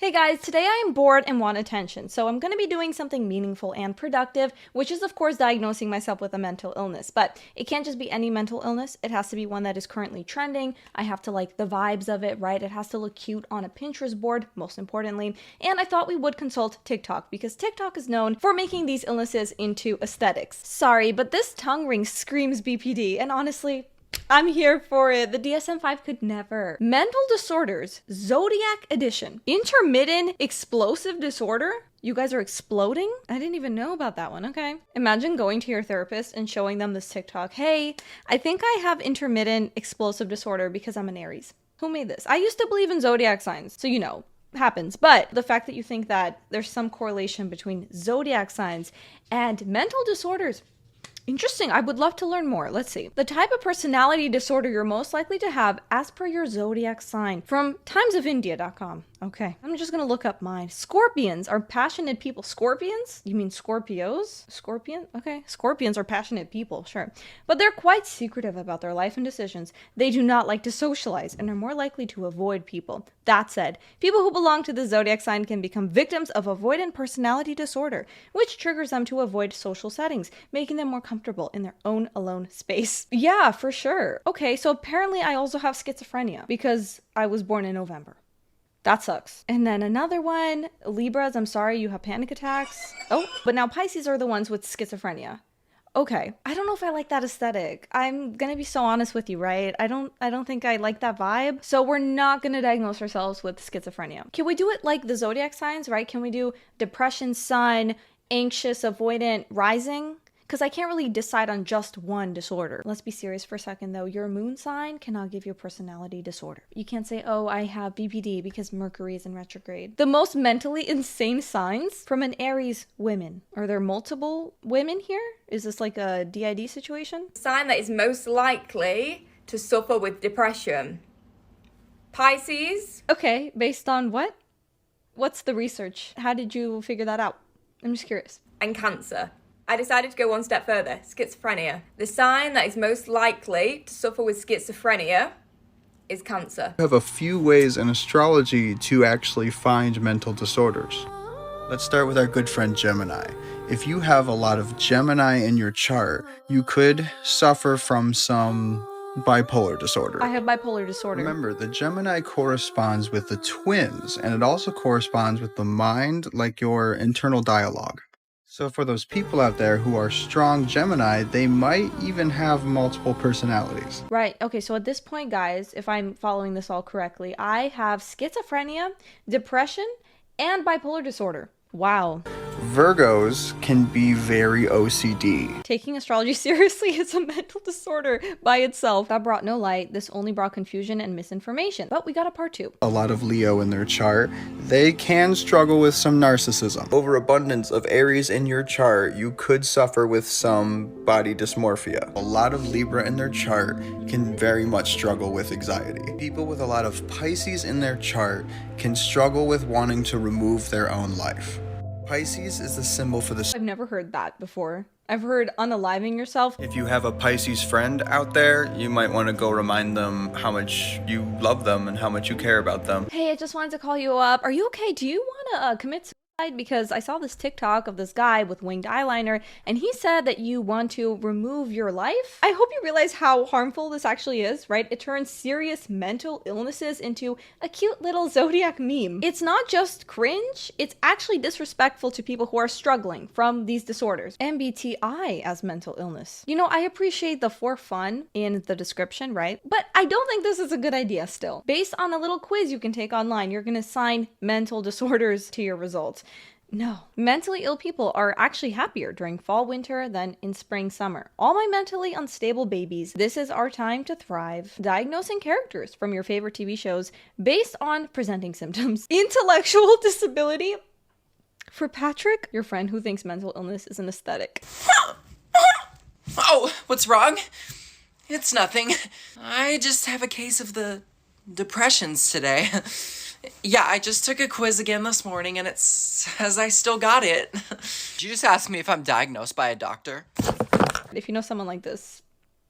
Hey guys, today I am bored and want attention, so I'm going to be doing something meaningful and productive, which is of course diagnosing myself with a mental illness. But it can't just be any mental illness, it has to be one that is currently trending. I have to like the vibes of it, right? It has to look cute on a Pinterest board, most importantly. And I thought we would consult TikTok, because TikTok is known for making these illnesses into aesthetics. Sorry, but this tongue ring screams BPD, and honestly, I'm here for it. The DSM-5 could never. Mental disorders, Zodiac edition. Intermittent explosive disorder? You guys are exploding? I didn't even know about that one, okay. Imagine going to your therapist and showing them this TikTok. Hey, I think I have intermittent explosive disorder because I'm an Aries. Who made this? I used to believe in zodiac signs, so you know, happens. But the fact that you think that there's some correlation between zodiac signs and mental disorders, interesting. I would love to learn more. Let's see. The type of personality disorder you're most likely to have as per your zodiac sign from timesofindia.com. Okay, I'm just gonna look up mine. Scorpions are passionate people. Scorpions? You mean Scorpios? Scorpion? Okay, scorpions are passionate people, sure. But they're quite secretive about their life and decisions. They do not like to socialize and are more likely to avoid people. That said, people who belong to the zodiac sign can become victims of avoidant personality disorder, which triggers them to avoid social settings, making them more comfortable in their own alone space. Yeah, for sure. Okay, so apparently I also have schizophrenia because I was born in November. That sucks. And then another one, Libras, I'm sorry, you have panic attacks. Oh, but now Pisces are the ones with schizophrenia. Okay, I don't know if I like that aesthetic. I'm gonna be so honest with you, right? I don't think I like that vibe. So we're not gonna diagnose ourselves with schizophrenia. Can we do it like the zodiac signs, right? Can we do depression, sun, anxious, avoidant, rising? Because I can't really decide on just one disorder. Let's be serious for a second though. Your moon sign cannot give you a personality disorder. You can't say, oh, I have BPD because Mercury is in retrograde. The most mentally insane signs from an Aries women. Are there multiple women here? Is this like a DID situation? Sign that is most likely to suffer with depression. Pisces. Okay, based on what? What's the research? How did you figure that out? I'm just curious. And Cancer. I decided to go one step further, schizophrenia. The sign that is most likely to suffer with schizophrenia is Cancer. We have a few ways in astrology to actually find mental disorders. Let's start with our good friend Gemini. If you have a lot of Gemini in your chart, you could suffer from some bipolar disorder. I have bipolar disorder. Remember, the Gemini corresponds with the twins, and it also corresponds with the mind, like your internal dialogue. So for those people out there who are strong Gemini, they might even have multiple personalities. Right. Okay, so at this point, guys, if I'm following this all correctly, I have schizophrenia, depression, and bipolar disorder. Wow. Virgos can be very OCD. Taking astrology seriously is a mental disorder by itself. That brought no light. This only brought confusion and misinformation. But we got a part 2. A lot of Leo in their chart. They can struggle with some narcissism. Overabundance of Aries in your chart, you could suffer with some body dysmorphia. A lot of Libra in their chart can very much struggle with anxiety. People with a lot of Pisces in their chart can struggle with wanting to remove their own life. Pisces is the symbol for the... I've never heard that before. I've heard unaliving yourself. If you have a Pisces friend out there, you might want to go remind them how much you love them and how much you care about them. Hey, I just wanted to call you up. Are you okay? Do you want to commit suicide? Because I saw this TikTok of this guy with winged eyeliner, and he said that you want to remove your life. I hope you realize how harmful this actually is, right? It turns serious mental illnesses into a cute little zodiac meme. It's not just cringe, it's actually disrespectful to people who are struggling from these disorders. MBTI as mental illness. You know, I appreciate the for fun in the description, right? But I don't think this is a good idea still. Based on a little quiz you can take online, you're gonna assign mental disorders to your results. No. Mentally ill people are actually happier during fall, winter than in spring, summer. All my mentally unstable babies, this is our time to thrive. Diagnosing characters from your favorite TV shows based on presenting symptoms. Intellectual disability. For Patrick, your friend who thinks mental illness is an aesthetic. Oh, what's wrong? It's nothing. I just have a case of the depressions today. Yeah, I just took a quiz again this morning and it says I still got it. Did you just ask me if I'm diagnosed by a doctor? If you know someone like this,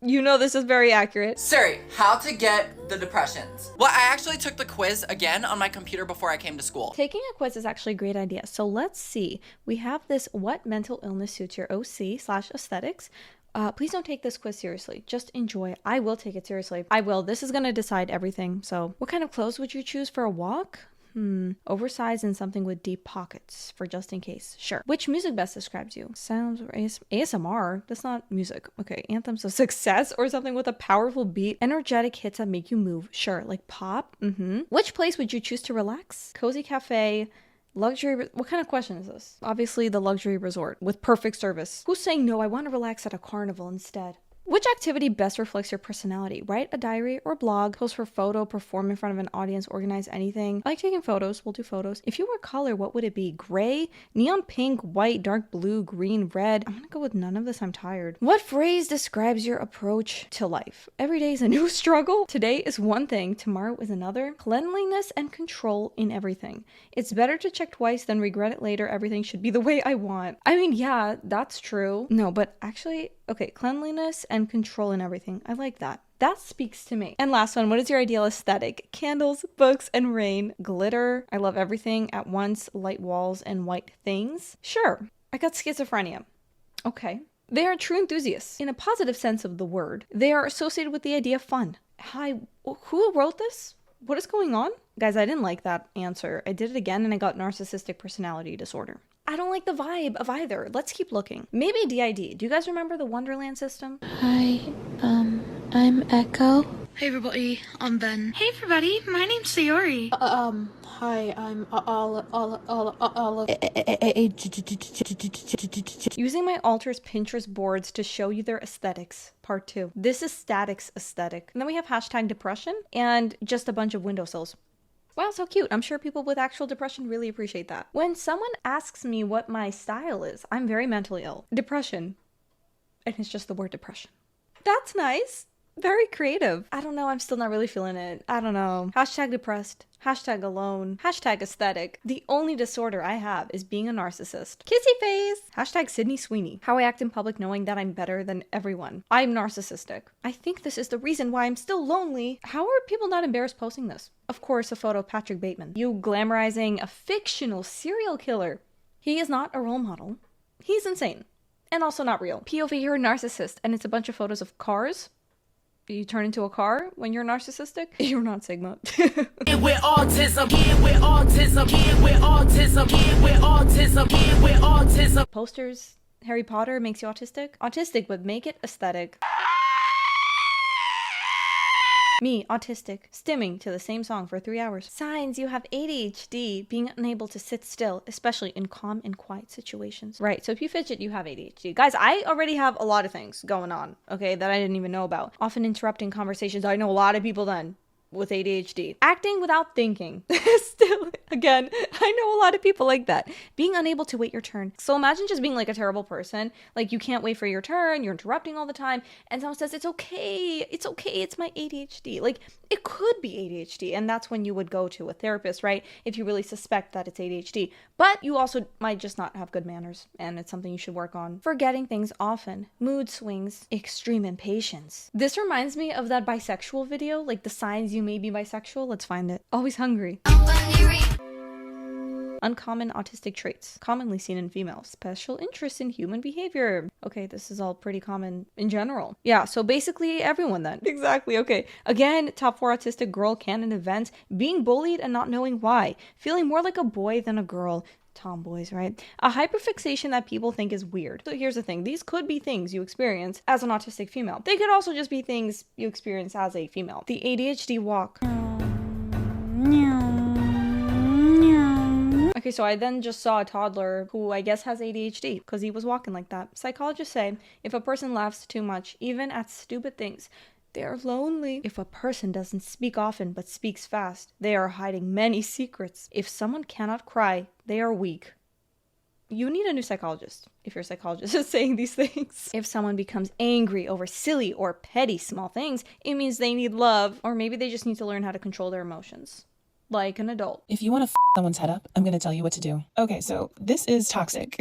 You know this is very accurate. Siri, how to get the depressions. Well, I actually took the quiz again on my computer before I came to school. Taking a quiz is actually a great idea. So let's see. We have this what mental illness suits your OC/aesthetics. Please don't take this quiz seriously. Just enjoy. I will take it seriously. I will. This is going to decide everything. So what kind of clothes would you choose for a walk? Oversized and something with deep pockets for just in case. Sure. Which music best describes you? Sounds or ASMR? That's not music. Okay. Anthems of success or something with a powerful beat. Energetic hits that make you move. Sure. Like pop? Which place would you choose to relax? Cozy cafe, luxury. What kind of question is this? Obviously the luxury resort with perfect service. Who's saying no? I want to relax at a carnival instead. Which activity best reflects your personality? Write a diary or blog, post for photo, perform in front of an audience, organize anything. I like taking photos. We'll do photos. If you were color, what would it be? Gray, neon pink, white, dark blue, green, red. I'm gonna go with none of this. I'm tired. What phrase describes your approach to life? Every day is a new struggle. Today is one thing, tomorrow is another. Cleanliness and control in everything. It's better to check twice than regret it later. Everything should be the way I want. I mean, yeah, that's true. No, but actually, okay, cleanliness and control in everything. I like that. That speaks to me. And last one, what is your ideal aesthetic? Candles, books, and rain. Glitter. I love everything at once. Light walls and white things. Sure. I got schizophrenia. Okay. They are true enthusiasts. In a positive sense of the word. They are associated with the idea of fun. Who wrote this? What is going on? Guys, I didn't like that answer. I did it again and I got narcissistic personality disorder. I don't like the vibe of either. Let's keep looking. Maybe DID. Do you guys remember the Wonderland system? Hi, I'm Echo. Hey everybody, I'm Ben. Hey everybody, my name's Sayori. Hi, I'm all Using my alters Pinterest boards to show you their aesthetics. Part 2. This is statics aesthetic. And then we have hashtag depression and just a bunch of windowsills. Wow, so cute. I'm sure people with actual depression really appreciate that. When someone asks me what my style is, I'm very mentally ill. Depression. And it's just the word depression. That's nice. Very creative. I don't know. I'm still not really feeling it. I don't know. Hashtag depressed. Hashtag alone. Hashtag aesthetic. The only disorder I have is being a narcissist. Kissy face. Hashtag Sydney Sweeney. How I act in public knowing that I'm better than everyone. I'm narcissistic. I think this is the reason why I'm still lonely. How are people not embarrassed posting this? Of course, a photo of Patrick Bateman. You glamorizing a fictional serial killer. He is not a role model. He's insane. And also not real. POV, you're a narcissist. And it's a bunch of photos of cars. You turn into a car when you're narcissistic? You're not Sigma. With autism, with autism, with autism, with autism, with autism. Posters, Harry Potter makes you autistic? Autistic would make it aesthetic. Me, autistic, stimming to the same song for 3 hours. Signs you have ADHD, being unable to sit still, especially in calm and quiet situations. Right, so if you fidget, you have ADHD. Guys, I already have a lot of things going on, okay, that I didn't even know about. Often interrupting conversations. I know a lot of people then with ADHD. Acting without thinking. Still, again, I know a lot of people like that. Being unable to wait your turn. So imagine just being like a terrible person. Like you can't wait for your turn, you're interrupting all the time, and someone says, it's okay, it's my ADHD. Like it could be ADHD, and that's when you would go to a therapist, right? If you really suspect that it's ADHD. But you also might just not have good manners, and it's something you should work on. Forgetting things often. Mood swings. Extreme impatience. This reminds me of that bisexual video, like the signs you may be bisexual. Let's find it. Always hungry. Uncommon autistic traits, commonly seen in females. Special interest in human behavior. Okay, this is all pretty common in general. Yeah, so basically everyone then. Exactly, okay. Again, top 4 autistic girl canon events. Being bullied and not knowing why. Feeling more like a boy than a girl. Tomboys, right? A hyperfixation that people think is weird. So here's the thing. These could be things you experience as an autistic female. They could also just be things you experience as a female. The ADHD walk. Okay, so I then just saw a toddler who I guess has ADHD because he was walking like that. Psychologists say if a person laughs too much, even at stupid things, they are lonely. If a person doesn't speak often but speaks fast, they are hiding many secrets. If someone cannot cry, they are weak. You need a new psychologist if your psychologist is saying these things. If someone becomes angry over silly or petty small things, it means they need love, or maybe they just need to learn how to control their emotions. like an adult. If you want to someone's head up, I'm going to tell you what to do. Okay, so this is toxic.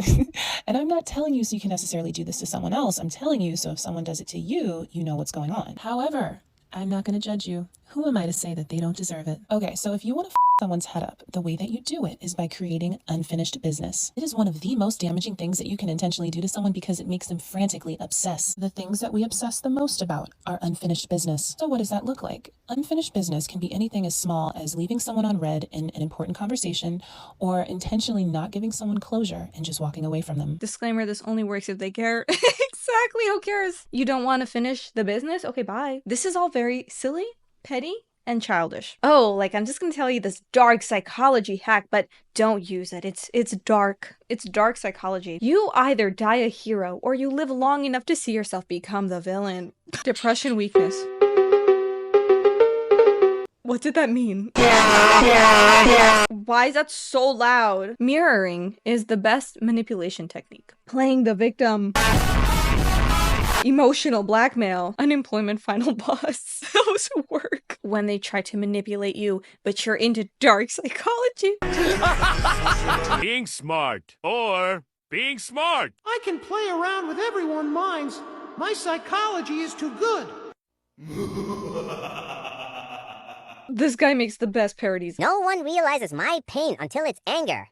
And I'm not telling you so you can necessarily do this to someone else. I'm telling you so if someone does it to you, you know what's going on. However, I'm not going to judge you. Who am I to say that they don't deserve it? Okay, so if you want to someone's head up, the way that you do it is by creating unfinished business. It is one of the most damaging things that you can intentionally do to someone because it makes them frantically obsess. The things that we obsess the most about are unfinished business. So what does that look like? Unfinished business can be anything as small as leaving someone on red in an important conversation or intentionally not giving someone closure and just walking away from them. Disclaimer, this only works if they care. Exactly, who cares? You don't want to finish the business? Okay, bye. This is all very silly, petty, and childish. Oh, like I'm just gonna tell you this dark psychology hack, but don't use it. It's dark. It's dark psychology. You either die a hero or you live long enough to see yourself become the villain. Depression, weakness. What did that mean? Why is that so loud? Mirroring is the best manipulation technique. Playing the victim. Emotional blackmail. Unemployment final boss. Those work when they try to manipulate you, but you're into dark psychology. Being smart or being smart. I can play around with everyone's minds. My psychology is too good. This guy makes the best parodies. No one realizes my pain until it's anger.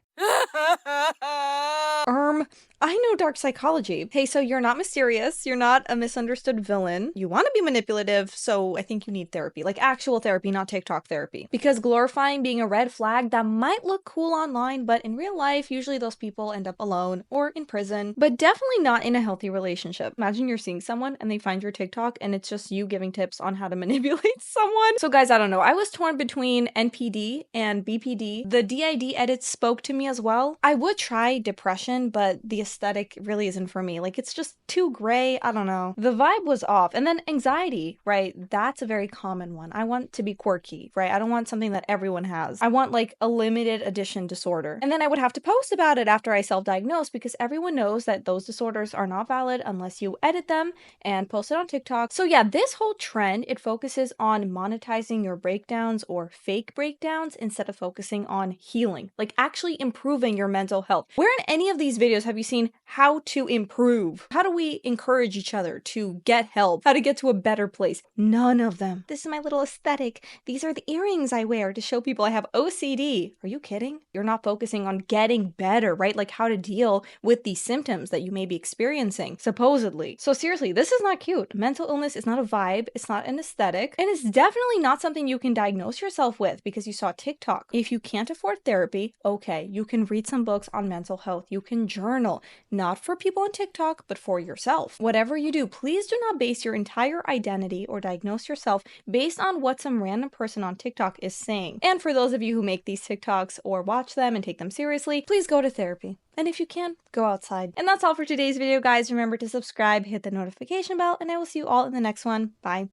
I know dark psychology. Hey, so you're not mysterious. You're not a misunderstood villain. You want to be manipulative, so I think you need therapy. Like actual therapy, not TikTok therapy. Because glorifying being a red flag, that might look cool online, but in real life, usually those people end up alone or in prison, but definitely not in a healthy relationship. Imagine you're seeing someone and they find your TikTok and it's just you giving tips on how to manipulate someone. So guys, I don't know. I was torn between NPD and BPD. The DID edits spoke to me as well. I would try depression, but the aesthetic really isn't for me. Like it's just too gray. I don't know. The vibe was off. And then anxiety, right? That's a very common one. I want to be quirky, right? I don't want something that everyone has. I want like a limited edition disorder. And then I would have to post about it after I self-diagnosed because everyone knows that those disorders are not valid unless you edit them and post it on TikTok. So yeah, this whole trend, it focuses on monetizing your breakdowns or fake breakdowns instead of focusing on healing, like actually improving your mental health. Where in any of these videos have you seen how to improve? How do we encourage each other to get help? How to get to a better place? None of them. This is my little aesthetic. These are the earrings I wear to show people I have OCD. Are you kidding? You're not focusing on getting better, right? Like how to deal with these symptoms that you may be experiencing, supposedly. So seriously, this is not cute. Mental illness is not a vibe. It's not an aesthetic. And it's definitely not something you can diagnose yourself with because you saw TikTok. If you can't afford therapy, okay, you can read some books on mental health. You can journal, not for people on TikTok, but for yourself. Whatever you do, please do not base your entire identity or diagnose yourself based on what some random person on TikTok is saying. And for those of you who make these TikToks or watch them and take them seriously, please go to therapy. And if you can, go outside. And that's all for today's video, guys. Remember to subscribe, hit the notification bell, and I will see you all in the next one. Bye.